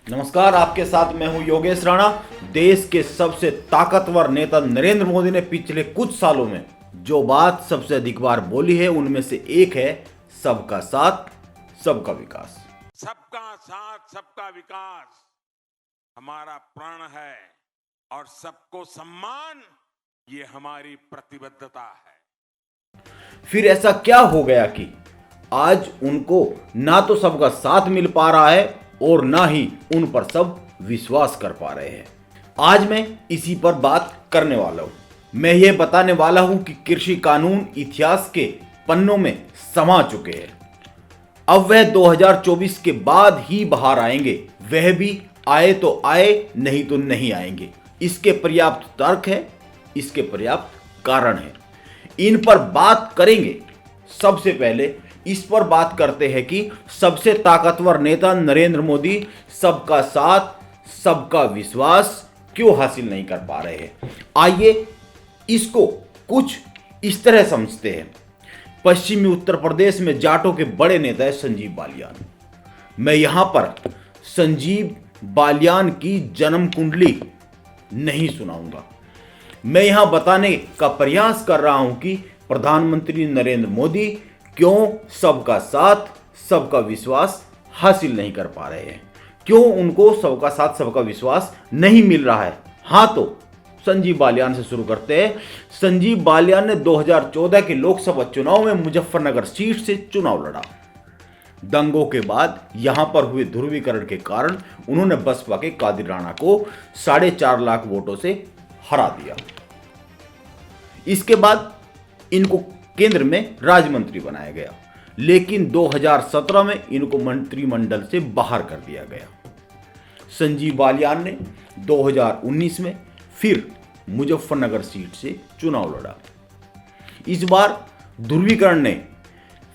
नमस्कार, आपके साथ मैं हूं योगेश राणा। देश के सबसे ताकतवर नेता नरेंद्र मोदी ने पिछले कुछ सालों में जो बात सबसे अधिक बार बोली है उनमें से एक है सबका साथ सबका विकास। सबका साथ सबका विकास हमारा प्रण है और सबको सम्मान ये हमारी प्रतिबद्धता है। फिर ऐसा क्या हो गया कि आज उनको ना तो सबका साथ मिल पा रहा है और ना ही उन पर सब विश्वास कर पा रहे हैं। आज मैं इसी पर बात करने वाला हूं। मैं ये बताने वाला हूं कि कृषि कानून इतिहास के पन्नों में समा चुके हैं। अब वह 2024 के बाद ही बाहर आएंगे, वह भी आए तो आए, नहीं तो नहीं आएंगे। इसके पर्याप्त तर्क है, इसके पर्याप्त कारण है। इन पर बात करेंगे। सबसे पहले इस पर बात करते हैं कि सबसे ताकतवर नेता नरेंद्र मोदी सबका साथ सबका विश्वास क्यों हासिल नहीं कर पा रहे हैं। आइए इसको कुछ इस तरह समझते हैं। पश्चिमी उत्तर प्रदेश में जाटों के बड़े नेता है संजीव बालियान। मैं यहां पर संजीव बालियान की जन्म कुंडली नहीं सुनाऊंगा। मैं यहां बताने का प्रयास कर रहा हूं कि प्रधानमंत्री नरेंद्र मोदी क्यों सबका साथ सबका विश्वास हासिल नहीं कर पा रहे हैं, क्यों उनको सबका साथ सबका विश्वास नहीं मिल रहा है। हां, तो संजीव बालियान से शुरू करते हैं। संजीव बालियान ने 2014 के लोकसभा चुनाव में मुजफ्फरनगर सीट से चुनाव लड़ा। दंगों के बाद यहां पर हुए ध्रुवीकरण के कारण उन्होंने बसपा के कादिर राणा को 4.5 लाख वोटों से हरा दिया। इसके बाद इनको केंद्र में राज्य मंत्री बनाया गया, लेकिन 2017 में इनको मंत्रिमंडल से बाहर कर दिया गया। संजीव बालियान ने 2019 में फिर मुजफ्फरनगर सीट से चुनाव लड़ा। इस बार ध्रुवीकरण ने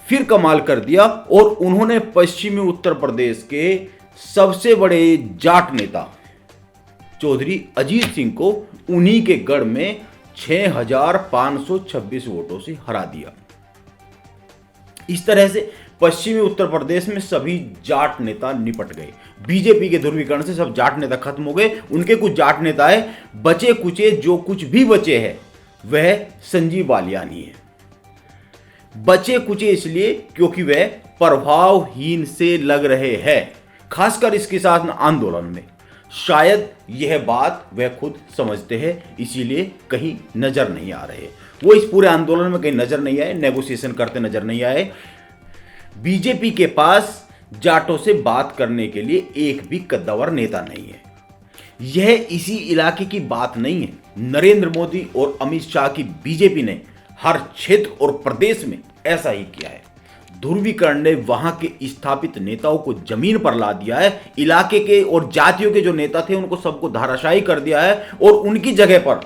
फिर कमाल कर दिया और उन्होंने पश्चिमी उत्तर प्रदेश के सबसे बड़े जाट नेता चौधरी अजीत सिंह को उन्हीं के गढ़ में 6,526 वोटों से हरा दिया। इस तरह से पश्चिमी उत्तर प्रदेश में सभी जाट नेता निपट गए। बीजेपी के ध्रुवीकरण से सब जाट नेता खत्म हो गए। उनके कुछ जाट नेता है बचे कुचे, जो कुछ भी बचे हैं वह संजीव बालियान ही है। बचे कुचे इसलिए क्योंकि वह प्रभावहीन से लग रहे हैं, खासकर इस किसान आंदोलन में। शायद यह बात वह खुद समझते हैं, इसीलिए कहीं नजर नहीं आ रहे। वो इस पूरे आंदोलन में कहीं नजर नहीं आए, नेगोशिएशन करते नजर नहीं आए। बीजेपी के पास जाटों से बात करने के लिए एक भी कद्दावर नेता नहीं है। यह इसी इलाके की बात नहीं है। नरेंद्र मोदी और अमित शाह की बीजेपी ने हर क्षेत्र और प्रदेश में ऐसा ही किया है। ध्रुवीकरण ने वहां के स्थापित नेताओं को जमीन पर ला दिया है। इलाके के और जातियों के जो नेता थे उनको सबको धाराशाही कर दिया है और उनकी जगह पर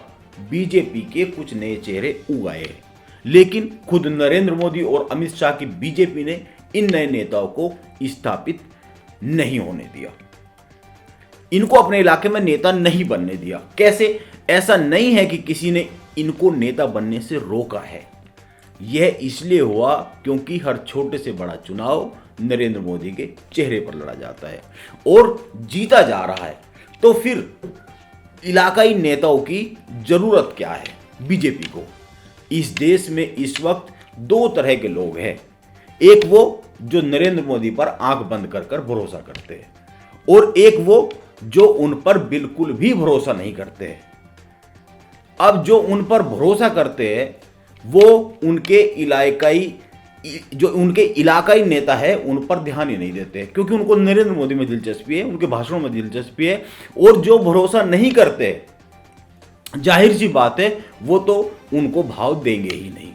बीजेपी के कुछ नए चेहरे उगाए हैं। लेकिन खुद नरेंद्र मोदी और अमित शाह की बीजेपी ने इन नए नेताओं को स्थापित नहीं होने दिया। इनको अपने इलाके में नेता नहीं बनने दिया। कैसे? ऐसा नहीं है कि किसी ने इनको नेता बनने से रोका है। यह इसलिए हुआ क्योंकि हर छोटे से बड़ा चुनाव नरेंद्र मोदी के चेहरे पर लड़ा जाता है और जीता जा रहा है। तो फिर इलाकाई नेताओं की जरूरत क्या है बीजेपी को? इस देश में इस वक्त दो तरह के लोग हैं। एक वो जो नरेंद्र मोदी पर आंख बंद कर कर भरोसा करते हैं और एक वो जो उन पर बिल्कुल भी भरोसा नहीं करते हैं। अब जो उन पर भरोसा करते हैं वो उनके इलाकाई नेता है उन पर ध्यान ही नहीं देते, क्योंकि उनको नरेंद्र मोदी में दिलचस्पी है, उनके भाषणों में दिलचस्पी है। और जो भरोसा नहीं करते, जाहिर सी बात है वो तो उनको भाव देंगे ही नहीं।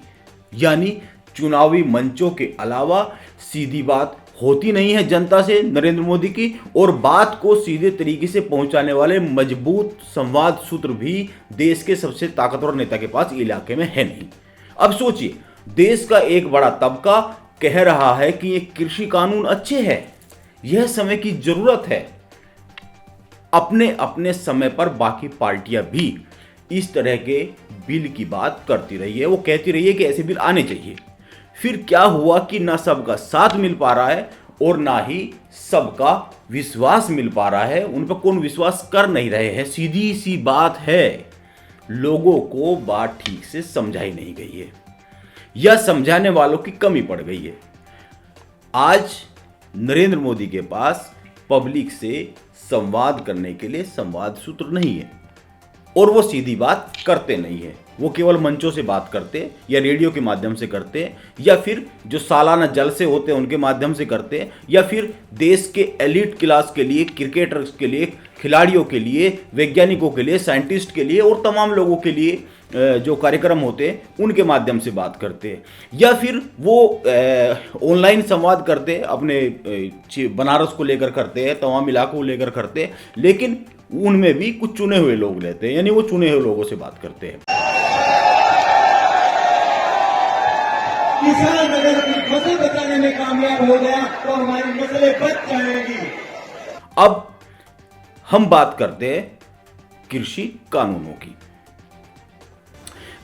यानी चुनावी मंचों के अलावा सीधी बात होती नहीं है जनता से नरेंद्र मोदी की, और बात को सीधे तरीके से पहुंचाने वाले मजबूत संवाद सूत्र भी देश के सबसे ताकतवर नेता के पास इलाके में है नहीं। अब सोचिए, देश का एक बड़ा तबका कह रहा है कि ये कृषि कानून अच्छे हैं, यह समय की जरूरत है। अपने अपने समय पर बाकी पार्टियां भी इस तरह के बिल की बात करती रही है, वो कहती रही है कि ऐसे बिल आने चाहिए। फिर क्या हुआ कि ना सबका साथ मिल पा रहा है और ना ही सबका विश्वास मिल पा रहा है। उन पर कौन विश्वास कर नहीं रहे हैं। सीधी सी बात है, लोगों को बात ठीक से समझाई नहीं गई है या समझाने वालों की कमी पड़ गई है। आज नरेंद्र मोदी के पास पब्लिक से संवाद करने के लिए संवाद सूत्र नहीं है और वो सीधी बात करते नहीं है। वो केवल मंचों से बात करते या रेडियो के माध्यम से करते या फिर जो सालाना जलसे होते हैं उनके माध्यम से करते या फिर देश के एलिट क्लास के लिए, क्रिकेटर्स के लिए, खिलाड़ियों के लिए, वैज्ञानिकों के लिए, साइंटिस्ट के लिए और तमाम लोगों के लिए जो कार्यक्रम होते हैं उनके माध्यम से बात करते हैं या फिर वो ऑनलाइन संवाद करते हैं, अपने बनारस को लेकर करते हैं, तमाम इलाकों को लेकर करते हैं, लेकिन उनमें भी कुछ चुने हुए लोग रहते हैं, यानी वो चुने हुए लोगों से बात करते हैं। किसान अगर अपनी फसल बचाने में कामयाब हो गया तो हमारी नस्लें बच जाएंगी। अब हम बात करते हैं कृषि कानूनों की।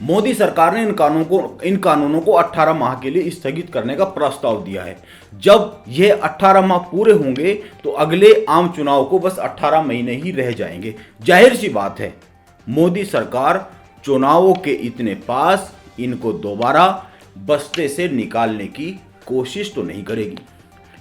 मोदी सरकार ने इन कानूनों को 18 माह के लिए स्थगित करने का प्रस्ताव दिया है। जब यह 18 माह पूरे होंगे तो अगले आम चुनाव को बस 18 महीने ही रह जाएंगे। जाहिर सी बात है, मोदी सरकार चुनावों के इतने पास इनको दोबारा बस्ते से निकालने की कोशिश तो नहीं करेगी,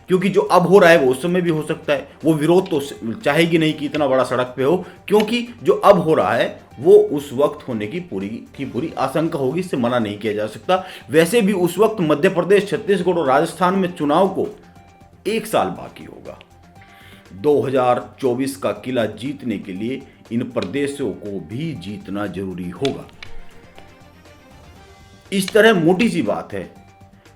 क्योंकि जो अब हो रहा है वो उस समय भी हो सकता है। वो विरोध तो चाहेगी नहीं कि इतना बड़ा सड़क पे हो, क्योंकि जो अब हो रहा है वो उस वक्त होने की पूरी आशंका होगी, इससे मना नहीं किया जा सकता। वैसे भी उस वक्त मध्य प्रदेश, छत्तीसगढ़ और राजस्थान में चुनाव को 1 साल बाकी होगा। 2024 का किला जीतने के लिए इन प्रदेशों को भी जीतना जरूरी होगा। इस तरह मोटी सी बात है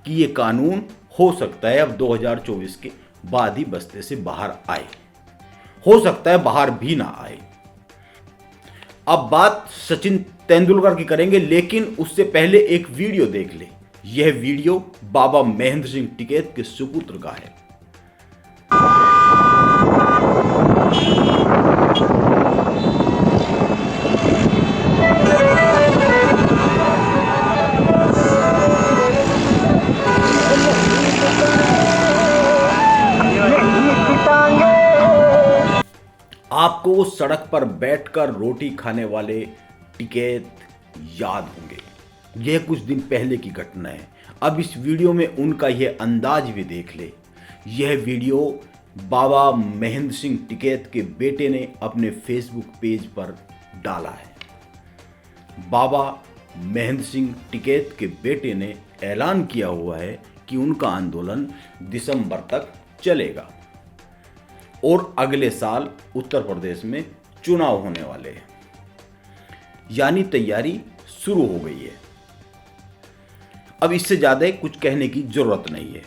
कि ये कानून हो सकता है अब 2024 के बाद ही बस्ते से बाहर आए, हो सकता है बाहर भी ना आए। अब बात सचिन तेंदुलकर की करेंगे, लेकिन उससे पहले एक वीडियो देख ले। यह वीडियो बाबा महेंद्र सिंह टिकैत के सुपुत्र का है। आपको उस सड़क पर बैठकर रोटी खाने वाले टिकैत याद होंगे। यह कुछ दिन पहले की घटना है। अब इस वीडियो में उनका यह अंदाज भी देख ले। यह वीडियो बाबा महेंद्र सिंह टिकैत के बेटे ने अपने फेसबुक पेज पर डाला है। बाबा महेंद्र सिंह टिकैत के बेटे ने ऐलान किया हुआ है कि उनका आंदोलन दिसंबर तक चलेगा और अगले साल उत्तर प्रदेश में चुनाव होने वाले हैं, यानी तैयारी शुरू हो गई है। अब इससे ज्यादा कुछ कहने की जरूरत नहीं है।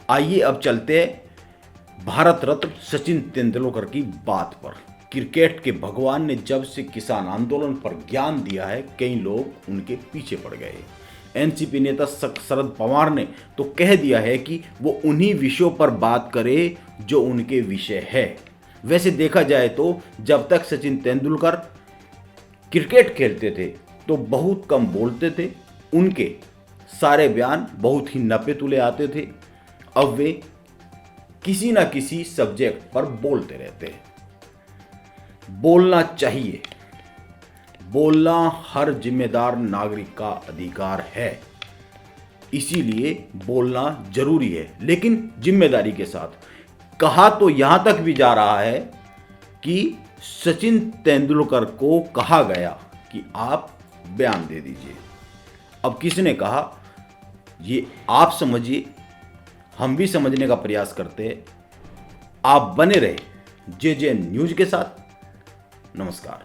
आइए अब चलते हैं भारत रत्न सचिन तेंदुलकर की बात पर। क्रिकेट के भगवान ने जब से किसान आंदोलन पर ज्ञान दिया है, कई लोग उनके पीछे पड़ गए। एनसीपी नेता शरद पवार ने तो कह दिया है कि वो उन्हीं विषयों पर बात करे जो उनके विषय है। वैसे देखा जाए तो जब तक सचिन तेंदुलकर क्रिकेट खेलते थे तो बहुत कम बोलते थे, उनके सारे बयान बहुत ही नपे तुले आते थे। अब वे किसी ना किसी सब्जेक्ट पर बोलते रहते हैं। बोलना चाहिए, बोलना हर जिम्मेदार नागरिक का अधिकार है, इसीलिए बोलना जरूरी है, लेकिन जिम्मेदारी के साथ। कहा तो यहां तक भी जा रहा है कि सचिन तेंदुलकर को कहा गया कि आप बयान दे दीजिए। अब किसने कहा ये आप समझिए, हम भी समझने का प्रयास करते हैं। आप बने रहे जे न्यूज के साथ। नमस्कार।